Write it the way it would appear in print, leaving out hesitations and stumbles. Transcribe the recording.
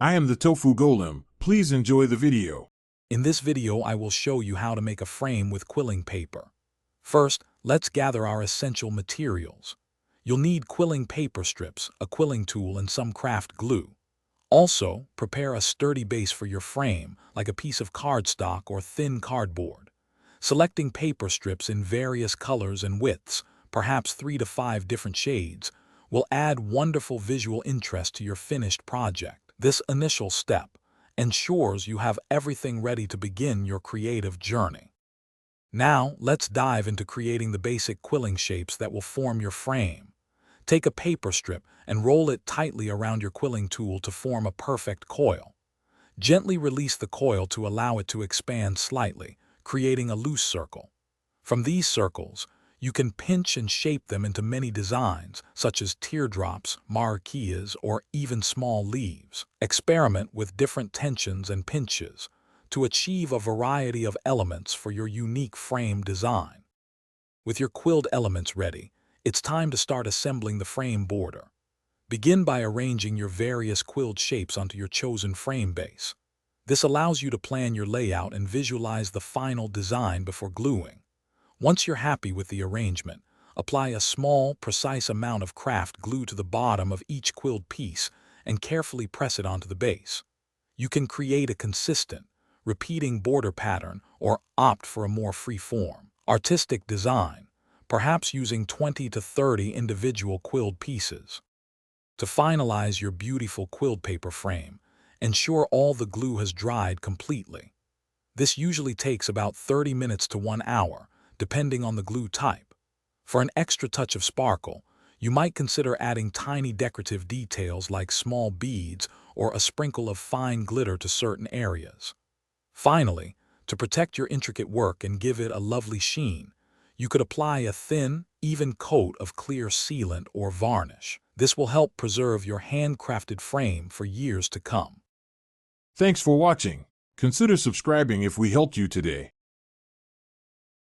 I am the Tofu Golem. Please enjoy the video. In this video, I will show you how to make a frame with quilling paper. First, let's gather our essential materials. You'll need quilling paper strips, a quilling tool, and some craft glue. Also, prepare a sturdy base for your frame, like a piece of cardstock or thin cardboard. Selecting paper strips in various colors and widths, perhaps 3 to 5 different shades, will add wonderful visual interest to your finished project. This initial step ensures you have everything ready to begin your creative journey. Now, let's dive into creating the basic quilling shapes that will form your frame. Take a paper strip and roll it tightly around your quilling tool to form a perfect coil. Gently release the coil to allow it to expand slightly, creating a loose circle. From these circles, you can pinch and shape them into many designs, such as teardrops, marquees, or even small leaves. Experiment with different tensions and pinches to achieve a variety of elements for your unique frame design. With your quilled elements ready, it's time to start assembling the frame border. Begin by arranging your various quilled shapes onto your chosen frame base. This allows you to plan your layout and visualize the final design before gluing. Once you're happy with the arrangement, apply a small, precise amount of craft glue to the bottom of each quilled piece and carefully press it onto the base. You can create a consistent, repeating border pattern or opt for a more free-form, artistic design, perhaps using 20 to 30 individual quilled pieces. To finalize your beautiful quilled paper frame, ensure all the glue has dried completely. This usually takes about 30 minutes to 1 hour, depending on the glue type. For an extra touch of sparkle, you might consider adding tiny decorative details like small beads or a sprinkle of fine glitter to certain areas. Finally, to protect your intricate work and give it a lovely sheen, you could apply a thin, even coat of clear sealant or varnish. This will help preserve your handcrafted frame for years to come. Thanks for watching. Consider subscribing if we helped you today.